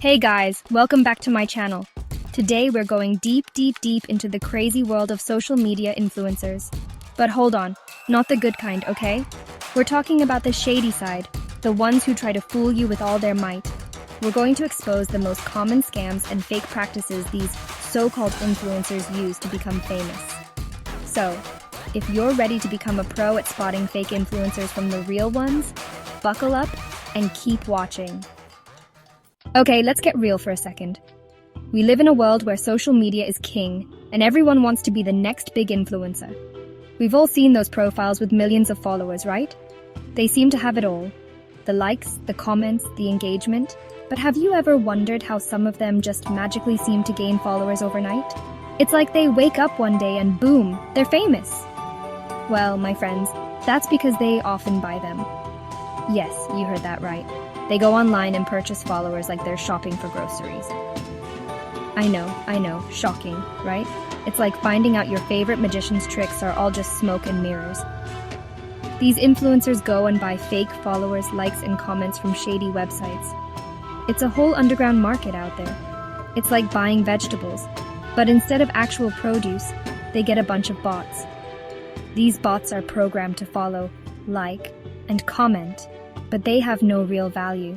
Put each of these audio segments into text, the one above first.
Hey guys, welcome back to my channel. Today we're going deep into the crazy world of social media influencers. But hold on, not the good kind, okay? We're talking about the shady side, the ones who try to fool you with all their might. We're going to expose the most common scams and fake practices these so-called influencers use to become famous. So, if you're ready to become a pro at spotting fake influencers from the real ones, buckle up and keep watching. Okay, let's get real for a second. We live in a world where social media is king, and everyone wants to be the next big influencer. We've all seen those profiles with millions of followers, right? They seem to have it all. The likes, the comments, the engagement. But have you ever wondered how some of them just magically seem to gain followers overnight? It's like they wake up one day and boom, they're famous. Well, my friends, that's because they often buy them. Yes, you heard that right. They go online and purchase followers like they're shopping for groceries. I know, shocking, right? It's like finding out your favorite magician's tricks are all just smoke and mirrors. These influencers go and buy fake followers, likes, and comments from shady websites. It's a whole underground market out there. It's like buying vegetables, but instead of actual produce, they get a bunch of bots. These bots are programmed to follow, like, and comment, but they have no real value.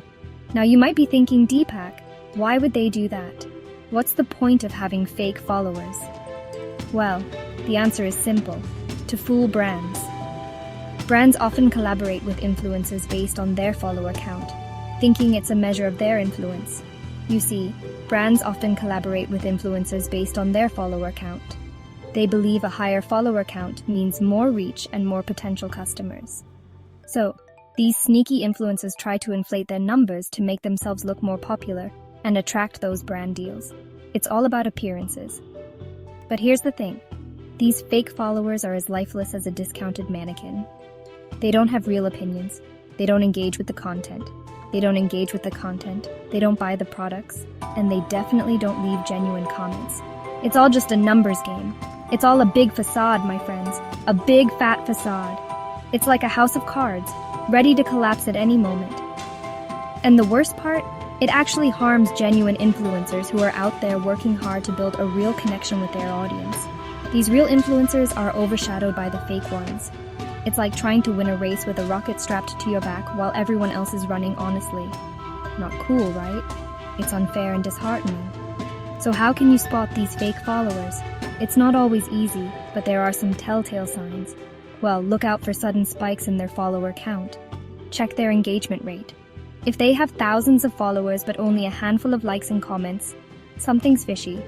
Now you might be thinking, Deepak, why would they do that? What's the point of having fake followers? Well, the answer is simple: to fool brands. Brands often collaborate with influencers based on their follower count, thinking it's a measure of their influence. You see, brands often collaborate with influencers based on their follower count. They believe a higher follower count means more reach and more potential customers. So, these sneaky influencers try to inflate their numbers to make themselves look more popular and attract those brand deals. It's all about appearances. But here's the thing. These fake followers are as lifeless as a discounted mannequin. They don't have real opinions. They don't engage with the content. They don't buy the products. And they definitely don't leave genuine comments. It's all just a numbers game. It's all a big facade, my friends. A big fat facade. It's like a house of cards, ready to collapse at any moment. And the worst part? It actually harms genuine influencers who are out there working hard to build a real connection with their audience. These real influencers are overshadowed by the fake ones. It's like trying to win a race with a rocket strapped to your back while everyone else is running honestly. Not cool, right? It's unfair and disheartening. So how can you spot these fake followers? It's not always easy, but there are some telltale signs. Well, look out for sudden spikes in their follower count. Check their engagement rate. If they have thousands of followers but only a handful of likes and comments, something's fishy.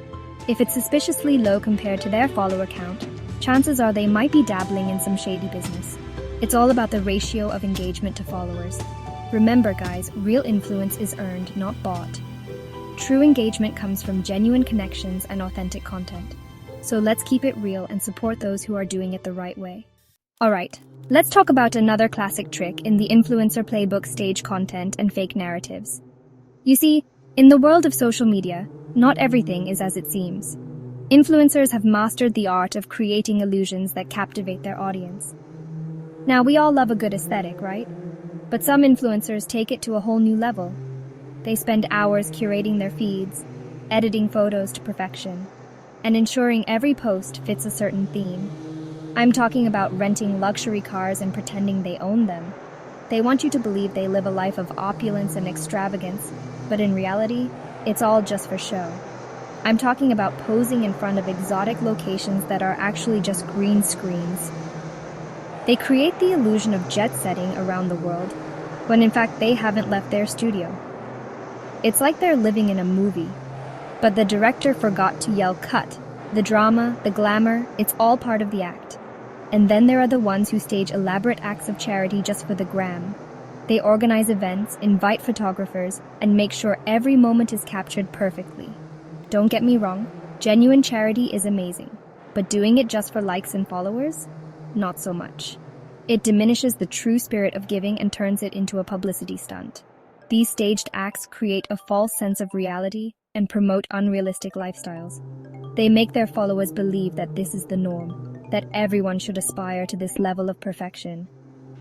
If it's suspiciously low compared to their follower count, chances are they might be dabbling in some shady business. It's all about the ratio of engagement to followers. Remember guys, real influence is earned, not bought. True engagement comes from genuine connections and authentic content. So let's keep it real and support those who are doing it the right way. Alright, let's talk about another classic trick in the influencer playbook: stage content and fake narratives. You see, in the world of social media, not everything is as it seems. Influencers have mastered the art of creating illusions that captivate their audience. Now, we all love a good aesthetic, right? But some influencers take it to a whole new level. They spend hours curating their feeds, editing photos to perfection, and ensuring every post fits a certain theme. I'm talking about renting luxury cars and pretending they own them. They want you to believe they live a life of opulence and extravagance, but in reality, it's all just for show. I'm talking about posing in front of exotic locations that are actually just green screens. They create the illusion of jet setting around the world, when in fact they haven't left their studio. It's like they're living in a movie, but the director forgot to yell cut. The drama, the glamour, it's all part of the act. And then there are the ones who stage elaborate acts of charity just for the gram. They organize events, invite photographers, and make sure every moment is captured perfectly. Don't get me wrong, genuine charity is amazing, but doing it just for likes and followers? Not so much. It diminishes the true spirit of giving and turns it into a publicity stunt. These staged acts create a false sense of reality and promote unrealistic lifestyles. They make their followers believe that this is the norm, that everyone should aspire to this level of perfection.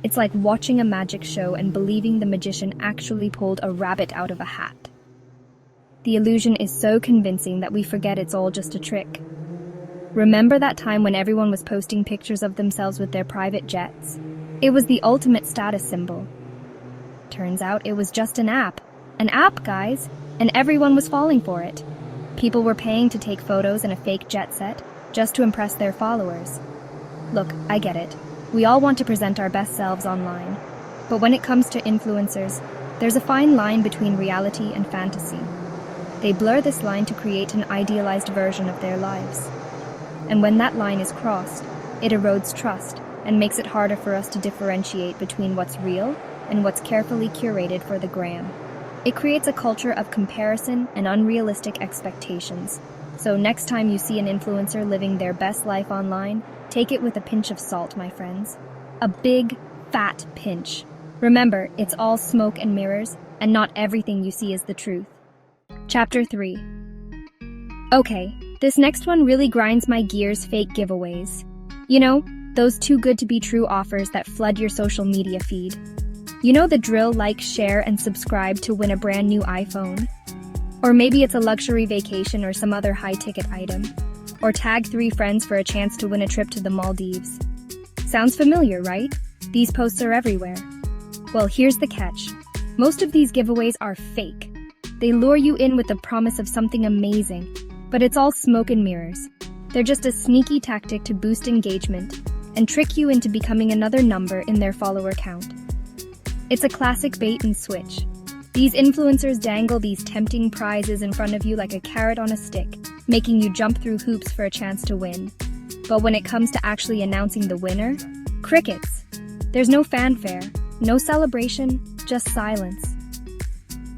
It's like watching a magic show and believing the magician actually pulled a rabbit out of a hat. The illusion is so convincing that we forget it's all just a trick. Remember that time when everyone was posting pictures of themselves with their private jets? It was the ultimate status symbol. Turns out it was just an app. An app, guys, and everyone was falling for it. People were paying to take photos in a fake jet set just to impress their followers. Look, I get it. We all want to present our best selves online. But when it comes to influencers, there's a fine line between reality and fantasy. They blur this line to create an idealized version of their lives. And when that line is crossed, it erodes trust and makes it harder for us to differentiate between what's real and what's carefully curated for the gram. It creates a culture of comparison and unrealistic expectations. So next time you see an influencer living their best life online, take it with a pinch of salt, my friends. A big, fat pinch. Remember, it's all smoke and mirrors, and not everything you see is the truth. Chapter 3. Okay, this next one really grinds my gears. Fake giveaways. You know, those too good to be true offers that flood your social media feed. You know the drill: like, share, and subscribe to win a brand new iPhone. Or maybe it's a luxury vacation or some other high-ticket item. Or tag 3 friends for a chance to win a trip to the Maldives. Sounds familiar, right? These posts are everywhere. Well, here's the catch. Most of these giveaways are fake. They lure you in with the promise of something amazing, but it's all smoke and mirrors. They're just a sneaky tactic to boost engagement and trick you into becoming another number in their follower count. It's a classic bait and switch. These influencers dangle these tempting prizes in front of you like a carrot on a stick, making you jump through hoops for a chance to win. But when it comes to actually announcing the winner, crickets. There's no fanfare, no celebration, just silence.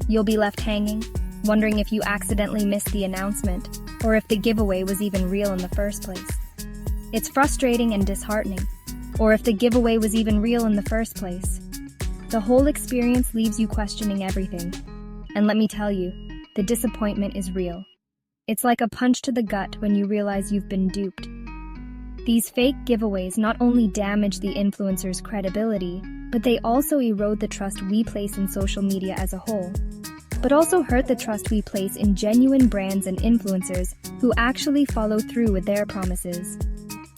You'll be left hanging, wondering if you accidentally missed the announcement, or if the giveaway was even real in the first place. It's frustrating and disheartening, or if the giveaway was even real in the first place. The whole experience leaves you questioning everything. And let me tell you, the disappointment is real. It's like a punch to the gut when you realize you've been duped. These fake giveaways not only damage the influencer's credibility, but they also erode the trust we place in social media as a whole. But also hurt the trust we place in genuine brands and influencers who actually follow through with their promises.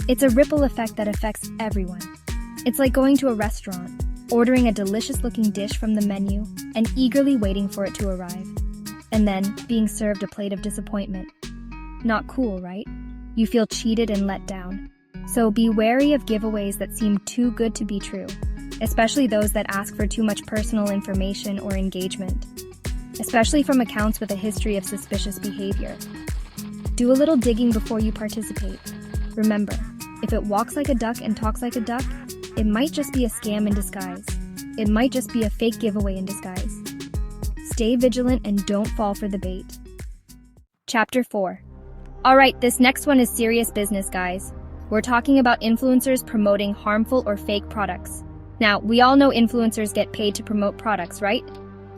It's a ripple effect that affects everyone. It's like going to a restaurant, ordering a delicious-looking dish from the menu, and eagerly waiting for it to arrive. And then being served a plate of disappointment. Not cool, right? You feel cheated and let down. So be wary of giveaways that seem too good to be true, especially those that ask for too much personal information or engagement, especially from accounts with a history of suspicious behavior. Do a little digging before you participate. Remember, if it walks like a duck and talks like a duck, it might just be a scam in disguise. It might just be a fake giveaway in disguise. Stay vigilant and don't fall for the bait. Chapter 4. Alright, this next one is serious business, guys. We're talking about influencers promoting harmful or fake products. Now, we all know influencers get paid to promote products, right?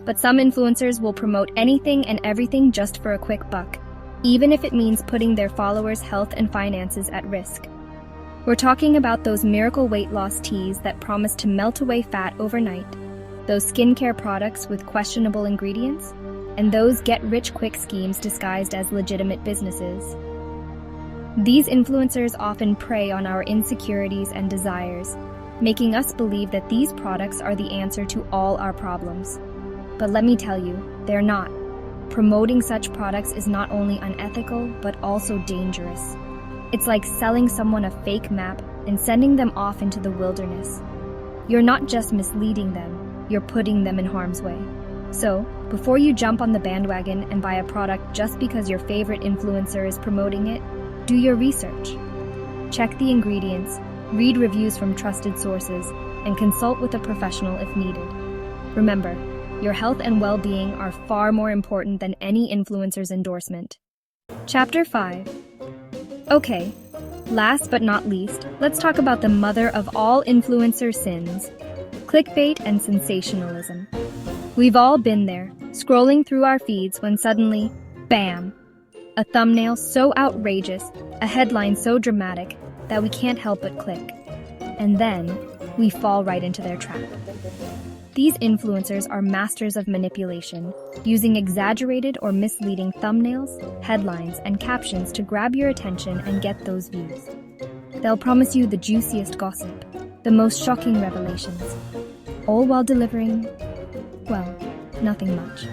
But some influencers will promote anything and everything just for a quick buck, even if it means putting their followers' health and finances at risk. We're talking about those miracle weight loss teas that promise to melt away fat overnight, those skincare products with questionable ingredients, and those get-rich-quick schemes disguised as legitimate businesses. These influencers often prey on our insecurities and desires, making us believe that these products are the answer to all our problems. But let me tell you, they're not. Promoting such products is not only unethical, but also dangerous. It's like selling someone a fake map and sending them off into the wilderness. You're not just misleading them, you're putting them in harm's way. So, before you jump on the bandwagon and buy a product just because your favorite influencer is promoting it, do your research. Check the ingredients, read reviews from trusted sources, and consult with a professional if needed. Remember, your health and well-being are far more important than any influencer's endorsement. Chapter 5. Okay, last but not least, let's talk about the mother of all influencer sins: clickbait and sensationalism. We've all been there, scrolling through our feeds when suddenly, bam! A thumbnail so outrageous, a headline so dramatic, that we can't help but click. And then, we fall right into their trap. These influencers are masters of manipulation, using exaggerated or misleading thumbnails, headlines, and captions to grab your attention and get those views. They'll promise you the juiciest gossip, the most shocking revelations, all while delivering, well, nothing much.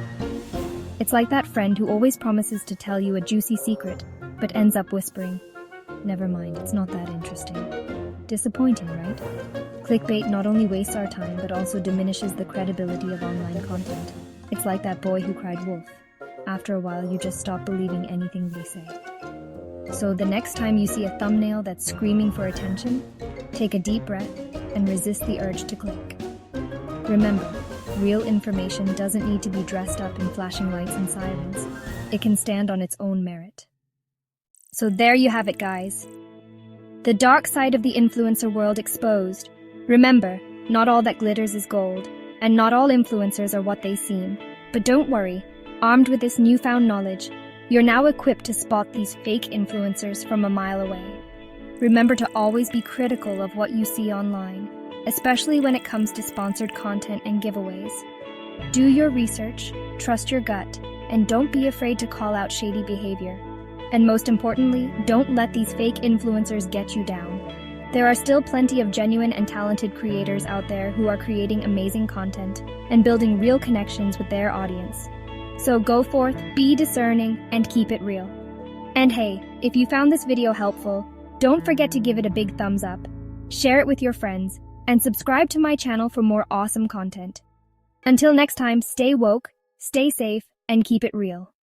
It's like that friend who always promises to tell you a juicy secret, but ends up whispering, "Never mind, it's not that interesting." Disappointing, right? Clickbait not only wastes our time, but also diminishes the credibility of online content. It's like that boy who cried wolf. After a while, you just stop believing anything they say. So the next time you see a thumbnail that's screaming for attention, take a deep breath and resist the urge to click. Remember, real information doesn't need to be dressed up in flashing lights and sirens. It can stand on its own merit. So there you have it, guys. The dark side of the influencer world exposed. Remember, not all that glitters is gold, and not all influencers are what they seem. But don't worry, armed with this newfound knowledge, you're now equipped to spot these fake influencers from a mile away. Remember to always be critical of what you see online, especially when it comes to sponsored content and giveaways. Do your research, trust your gut, and don't be afraid to call out shady behavior. And most importantly, don't let these fake influencers get you down. There are still plenty of genuine and talented creators out there who are creating amazing content and building real connections with their audience. So go forth, be discerning, and keep it real. And hey, if you found this video helpful, don't forget to give it a big thumbs up, share it with your friends, and subscribe to my channel for more awesome content. Until next time, stay woke, stay safe, and keep it real.